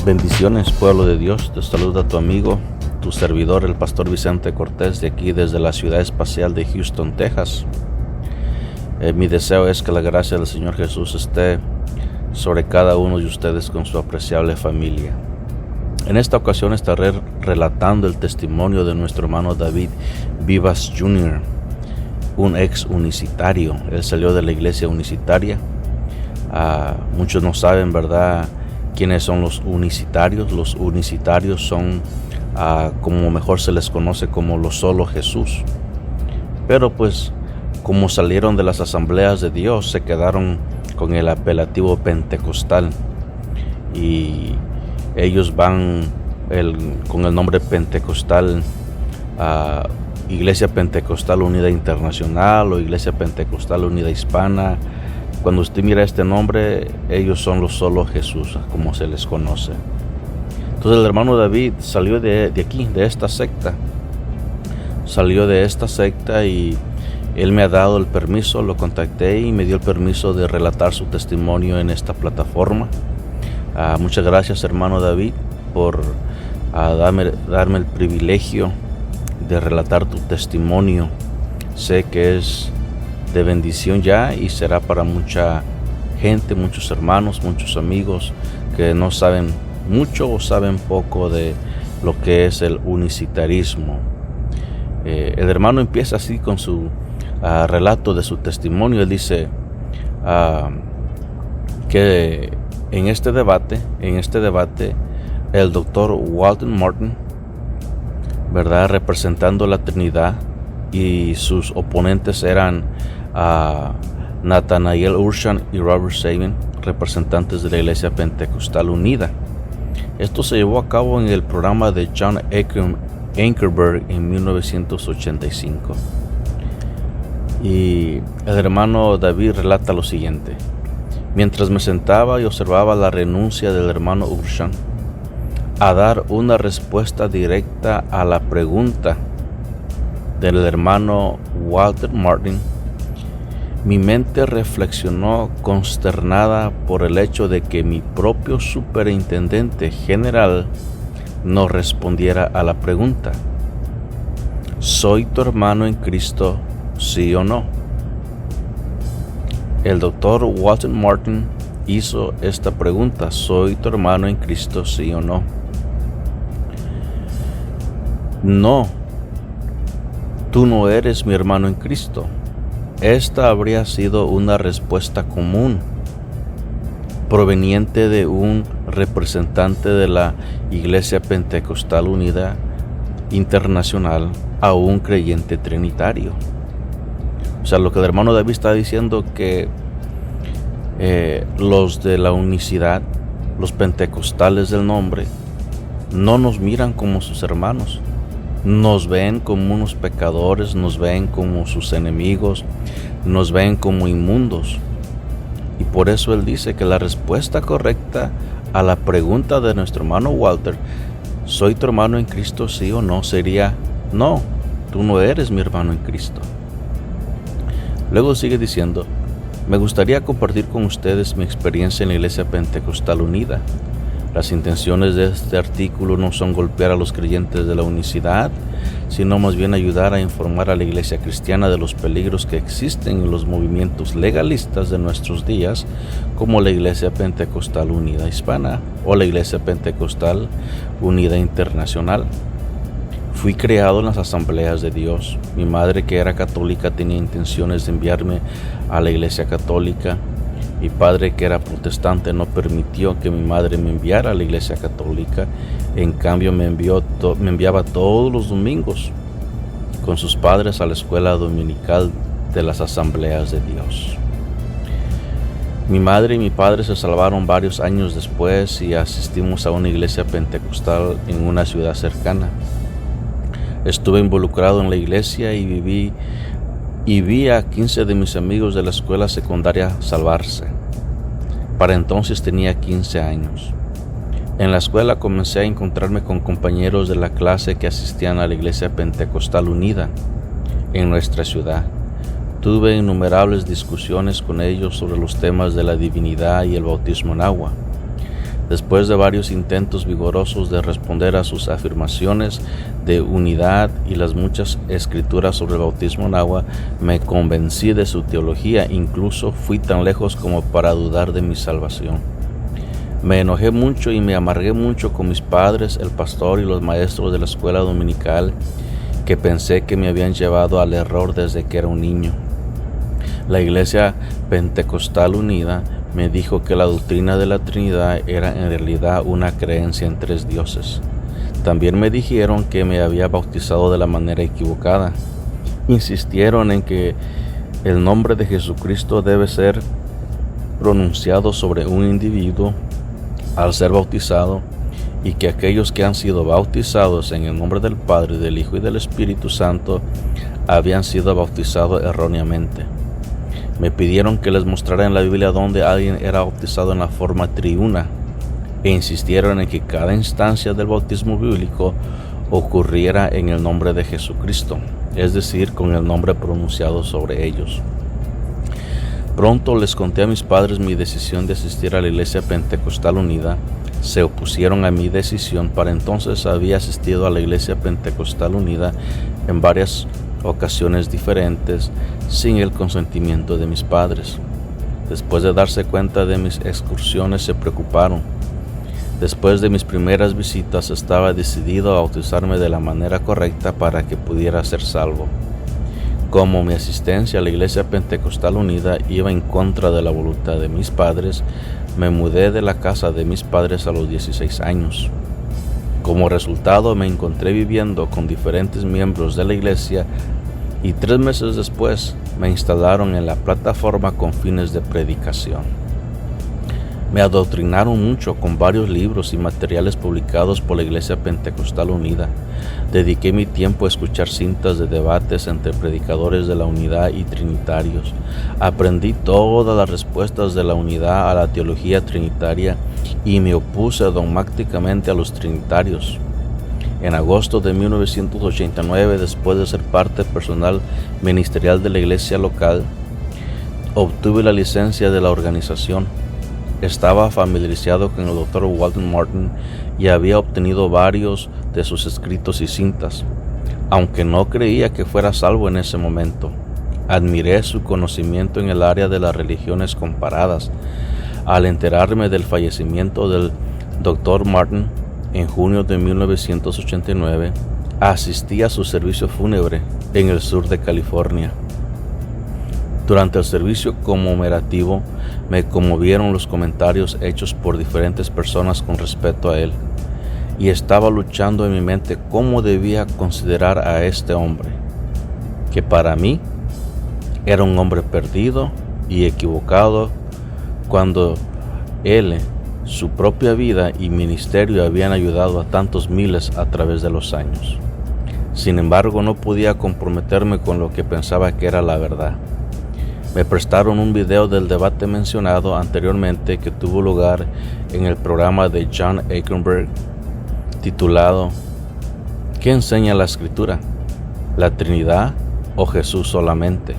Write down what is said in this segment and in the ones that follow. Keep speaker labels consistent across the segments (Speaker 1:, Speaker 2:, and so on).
Speaker 1: Bendiciones, pueblo de Dios. Te saluda tu amigo, tu servidor, el pastor Vicente Cortés, de aquí desde la ciudad espacial de Houston, Texas. Mi deseo es que la gracia del Señor Jesús esté sobre cada uno de ustedes con su apreciable familia. En esta ocasión estaré relatando el testimonio de nuestro hermano David Vivas Jr., un ex unicitario. Él salió de la iglesia unicitaria. Muchos no saben, ¿verdad?, quiénes son los unicitarios. Los unicitarios son, como mejor se les conoce, como los solo Jesús. Pero pues, como salieron de las asambleas de Dios, se quedaron con el apelativo pentecostal. Y ellos van con el nombre pentecostal, Iglesia Pentecostal Unida Internacional o Iglesia Pentecostal Unida Hispana. Cuando usted mira este nombre, ellos son los solo Jesús, como se les conoce. Entonces el hermano David salió de aquí, de esta secta. Salió de esta secta y él me ha dado el permiso, lo contacté y me dio el permiso de relatar su testimonio en esta plataforma. Muchas gracias, hermano David, por darme el privilegio de relatar tu testimonio. Sé que es de bendición ya y será para mucha gente, muchos hermanos, muchos amigos que no saben mucho o saben poco de lo que es el unicitarismo. El hermano empieza así con su relato de su testimonio. Él dice que en este debate el doctor Walter Martin, ¿verdad?, representando la Trinidad, y sus oponentes eran Nathanael Urshan y Robert Sabin, representantes de la Iglesia Pentecostal Unida. Esto se llevó a cabo en el programa de John Ankerberg en 1985. Y el hermano David relata lo siguiente: mientras me sentaba y observaba la renuncia del hermano Urshan a dar una respuesta directa a la pregunta del hermano Walter Martin, mi mente reflexionó consternada por el hecho de que mi propio superintendente general no respondiera a la pregunta: ¿soy tu hermano en Cristo, sí o no? El doctor Walter Martin hizo esta pregunta: ¿soy tu hermano en Cristo, sí o no? No, tú no eres mi hermano en Cristo. Esta habría sido una respuesta común proveniente de un representante de la Iglesia Pentecostal Unida Internacional a un creyente trinitario. O sea, lo que el hermano David está diciendo, que los de la unicidad, los pentecostales del nombre, no nos miran como sus hermanos. Nos ven como unos pecadores, nos ven como sus enemigos, nos ven como inmundos. Y por eso él dice que la respuesta correcta a la pregunta de nuestro hermano Walter, ¿soy tu hermano en Cristo, sí o no?, sería: no, tú no eres mi hermano en Cristo. Luego sigue diciendo: me gustaría compartir con ustedes mi experiencia en la Iglesia Pentecostal Unida. Las intenciones de este artículo no son golpear a los creyentes de la unicidad, sino más bien ayudar a informar a la iglesia cristiana de los peligros que existen en los movimientos legalistas de nuestros días, como la Iglesia Pentecostal Unida Hispana o la Iglesia Pentecostal Unida Internacional. Fui criado en las asambleas de Dios. Mi madre, que era católica, tenía intenciones de enviarme a la iglesia católica. Mi padre, que era protestante, no permitió que mi madre me enviara a la iglesia católica. En cambio, me enviaba todos los domingos con sus padres a la escuela dominical de las asambleas de Dios. Mi madre y mi padre se salvaron varios años después y asistimos a una iglesia pentecostal en una ciudad cercana. Estuve involucrado en la iglesia y vi a 15 de mis amigos de la escuela secundaria salvarse. Para entonces tenía 15 años. En la escuela comencé a encontrarme con compañeros de la clase que asistían a la Iglesia Pentecostal Unida en nuestra ciudad. Tuve innumerables discusiones con ellos sobre los temas de la divinidad y el bautismo en agua. Después de varios intentos vigorosos de responder a sus afirmaciones de unidad y las muchas escrituras sobre el bautismo en agua, me convencí de su teología, incluso fui tan lejos como para dudar de mi salvación. Me enojé mucho y me amargué mucho con mis padres, el pastor y los maestros de la escuela dominical, que pensé que me habían llevado al error desde que era un niño. La Iglesia Pentecostal Unida me dijo que la doctrina de la Trinidad era en realidad una creencia en 3 dioses. También me dijeron que me había bautizado de la manera equivocada. Insistieron en que el nombre de Jesucristo debe ser pronunciado sobre un individuo al ser bautizado, y que aquellos que han sido bautizados en el nombre del Padre, del Hijo y del Espíritu Santo habían sido bautizados erróneamente. Me pidieron que les mostrara en la Biblia donde alguien era bautizado en la forma triuna, e insistieron en que cada instancia del bautismo bíblico ocurriera en el nombre de Jesucristo, es decir, con el nombre pronunciado sobre ellos. Pronto les conté a mis padres mi decisión de asistir a la Iglesia Pentecostal Unida. Se opusieron a mi decisión. Para entonces había asistido a la Iglesia Pentecostal Unida en varias ocasiones diferentes sin el consentimiento de mis padres. Después de darse cuenta de mis excursiones, se preocuparon. Después de mis primeras visitas, estaba decidido a bautizarme de la manera correcta para que pudiera ser salvo. Como mi asistencia a la Iglesia Pentecostal Unida iba en contra de la voluntad de mis padres, me mudé de la casa de mis padres a los 16 años. Como resultado, me encontré viviendo con diferentes miembros de la iglesia y 3 meses después me instalaron en la plataforma con fines de predicación. Me adoctrinaron mucho con varios libros y materiales publicados por la Iglesia Pentecostal Unida. Dediqué mi tiempo a escuchar cintas de debates entre predicadores de la unidad y trinitarios. Aprendí todas las respuestas de la unidad a la teología trinitaria y me opuse dogmáticamente a los trinitarios. En agosto de 1989, después de ser parte personal ministerial de la iglesia local, obtuve la licencia de la organización. Estaba familiarizado con el Dr. Walton Martin y había obtenido varios de sus escritos y cintas, aunque no creía que fuera salvo en ese momento. Admiré su conocimiento en el área de las religiones comparadas. Al enterarme del fallecimiento del Dr. Martin en junio de 1989, asistí a su servicio fúnebre en el sur de California. Durante el servicio conmemorativo, me conmovieron los comentarios hechos por diferentes personas con respecto a él, y estaba luchando en mi mente cómo debía considerar a este hombre, que para mí era un hombre perdido y equivocado, cuando él, su propia vida y ministerio habían ayudado a tantos miles a través de los años. Sin embargo, no podía comprometerme con lo que pensaba que era la verdad. Me prestaron un video del debate mencionado anteriormente que tuvo lugar en el programa de John Eichenberg, titulado ¿Qué enseña la Escritura? ¿La Trinidad o Jesús solamente?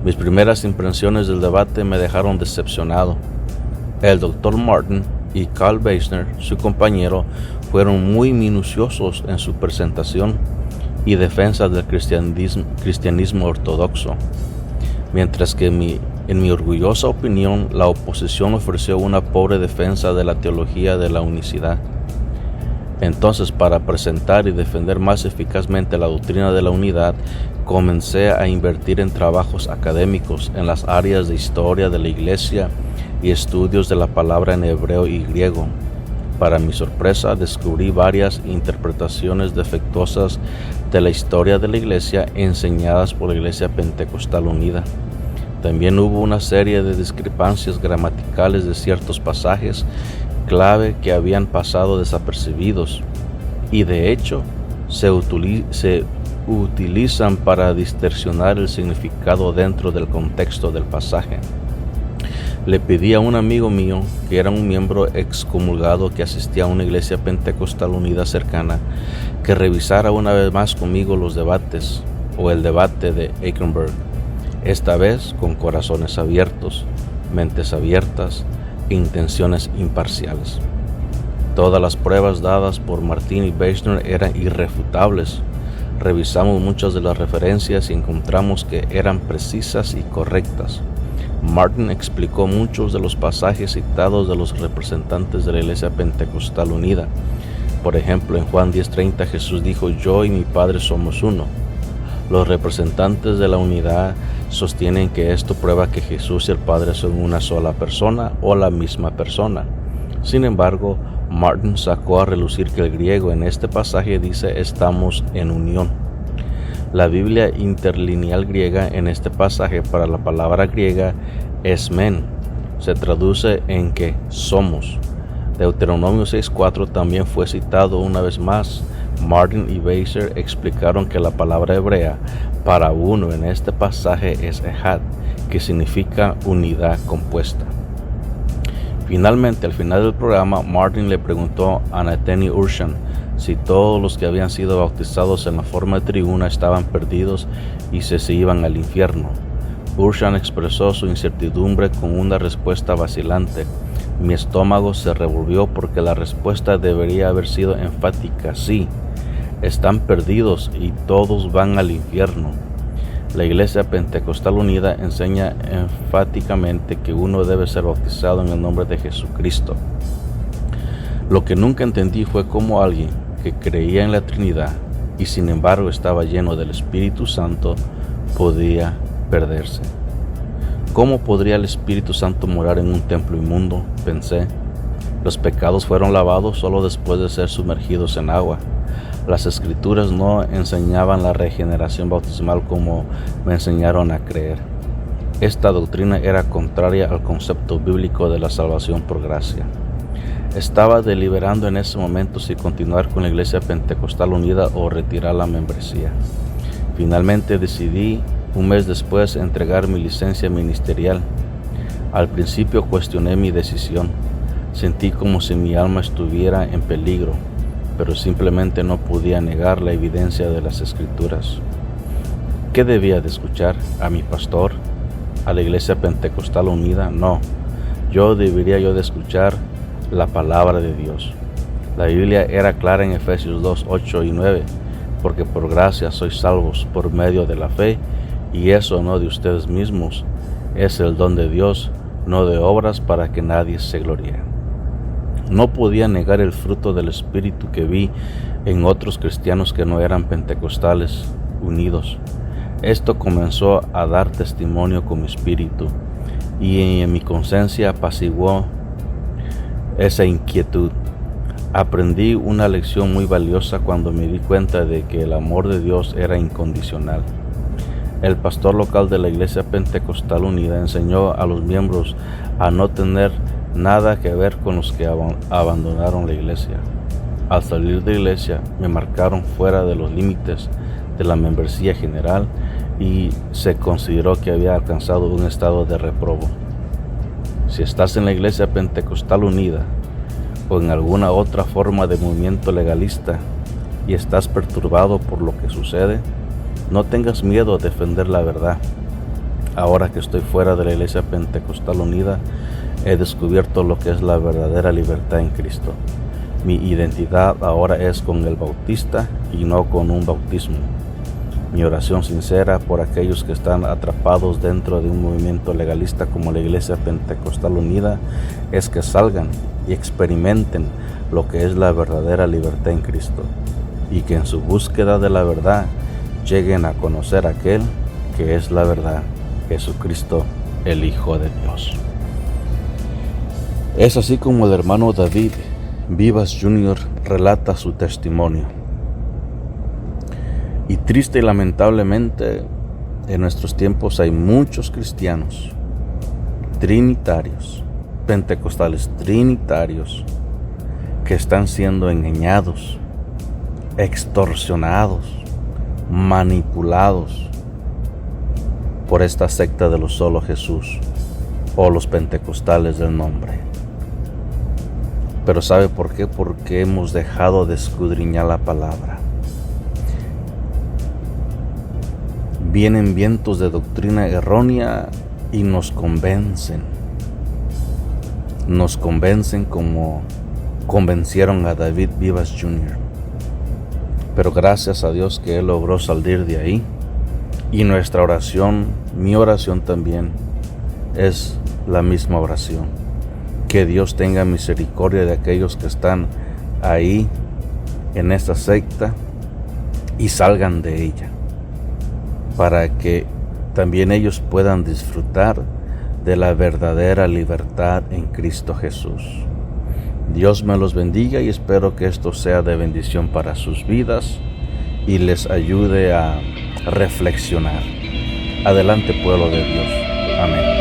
Speaker 1: Mis primeras impresiones del debate me dejaron decepcionado. El Dr. Martin y Carl Beisner, su compañero, fueron muy minuciosos en su presentación y defensa del cristianismo ortodoxo, mientras que en mi orgullosa opinión la oposición ofreció una pobre defensa de la teología de la unicidad. Entonces, para presentar y defender más eficazmente la doctrina de la unidad, comencé a invertir en trabajos académicos en las áreas de historia de la iglesia y estudios de la palabra en hebreo y griego. Para mi sorpresa, descubrí varias interpretaciones defectuosas de la historia de la iglesia enseñadas por la Iglesia Pentecostal Unida. También hubo una serie de discrepancias gramaticales de ciertos pasajes clave que habían pasado desapercibidos y de hecho se utilizan para distorsionar el significado dentro del contexto del pasaje. Le pedí a un amigo mío, que era un miembro excomulgado que asistía a una iglesia pentecostal unida cercana, que revisara una vez más conmigo los debates, o el debate de Eichenberg, esta vez con corazones abiertos, mentes abiertas e intenciones imparciales. Todas las pruebas dadas por Martin y Beisner eran irrefutables. Revisamos muchas de las referencias y encontramos que eran precisas y correctas. Martin explicó muchos de los pasajes citados de los representantes de la Iglesia Pentecostal Unida. Por ejemplo, en Juan 10:30 Jesús dijo: "Yo y mi Padre somos uno". Los representantes de la unidad sostienen que esto prueba que Jesús y el Padre son una sola persona o la misma persona. Sin embargo, Martin sacó a relucir que el griego en este pasaje dice "estamos en unión". La Biblia interlineal griega en este pasaje para la palabra griega esmen se traduce en que somos. Deuteronomio 6:4 también fue citado una vez más. Martin y Beiser explicaron que la palabra hebrea para uno en este pasaje es ejad, que significa unidad compuesta. Finalmente, al final del programa, Martin le preguntó a Nathaniel Urshan si todos los que habían sido bautizados en la forma de tribuna estaban perdidos y si se iban al infierno. Urshan expresó su incertidumbre con una respuesta vacilante. Mi estómago se revolvió porque la respuesta debería haber sido enfática: sí, están perdidos y todos van al infierno. La Iglesia Pentecostal Unida enseña enfáticamente que uno debe ser bautizado en el nombre de Jesucristo. Lo que nunca entendí fue cómo alguien que creía en la Trinidad y sin embargo estaba lleno del Espíritu Santo podía perderse. ¿Cómo podría el Espíritu Santo morar en un templo inmundo?, pensé. Los pecados fueron lavados solo después de ser sumergidos en agua. Las Escrituras no enseñaban la regeneración bautismal como me enseñaron a creer. Esta doctrina era contraria al concepto bíblico de la salvación por gracia. Estaba deliberando en ese momento si continuar con la Iglesia Pentecostal Unida o retirar la membresía. Finalmente decidí, un mes después, entregar mi licencia ministerial. Al principio cuestioné mi decisión. Sentí como si mi alma estuviera en peligro, pero simplemente no podía negar la evidencia de las Escrituras. ¿Qué debía de escuchar? ¿A mi pastor? ¿A la Iglesia Pentecostal Unida? No. Debería de escuchar la palabra de Dios. La Biblia era clara en Efesios 2, 8 y 9, porque por gracia sois salvos por medio de la fe, y eso no de ustedes mismos, es el don de Dios, no de obras para que nadie se gloríe. No podía negar el fruto del Espíritu que vi en otros cristianos que no eran pentecostales unidos. Esto comenzó a dar testimonio con mi espíritu, y en mi conciencia apaciguó esa inquietud. Aprendí una lección muy valiosa cuando me di cuenta de que el amor de Dios era incondicional. El pastor local de la Iglesia Pentecostal Unida enseñó a los miembros a no tener nada que ver con los que abandonaron la iglesia. Al salir de la iglesia me marcaron fuera de los límites de la membresía general y se consideró que había alcanzado un estado de reprobo. Si estás en la Iglesia Pentecostal Unida o en alguna otra forma de movimiento legalista y estás perturbado por lo que sucede, no tengas miedo a defender la verdad. Ahora que estoy fuera de la Iglesia Pentecostal Unida, he descubierto lo que es la verdadera libertad en Cristo. Mi identidad ahora es con el Bautista y no con un bautismo. Mi oración sincera por aquellos que están atrapados dentro de un movimiento legalista como la Iglesia Pentecostal Unida es que salgan y experimenten lo que es la verdadera libertad en Cristo, y que en su búsqueda de la verdad lleguen a conocer a aquel que es la verdad, Jesucristo, el Hijo de Dios. Es así como el hermano David Vivas Jr. relata su testimonio. Y triste y lamentablemente, en nuestros tiempos hay muchos cristianos trinitarios, pentecostales trinitarios, que están siendo engañados, extorsionados, manipulados por esta secta de los solo Jesús o los pentecostales del nombre. Pero ¿sabe por qué? Porque hemos dejado de escudriñar la palabra. Vienen vientos de doctrina errónea y nos convencen como convencieron a David Vivas Jr. Pero gracias a Dios que él logró salir de ahí. Y nuestra oración, mi oración también, es la misma oración. Que Dios tenga misericordia de aquellos que están ahí en esta secta y salgan de ella, para que también ellos puedan disfrutar de la verdadera libertad en Cristo Jesús. Dios me los bendiga y espero que esto sea de bendición para sus vidas y les ayude a reflexionar. Adelante, pueblo de Dios. Amén.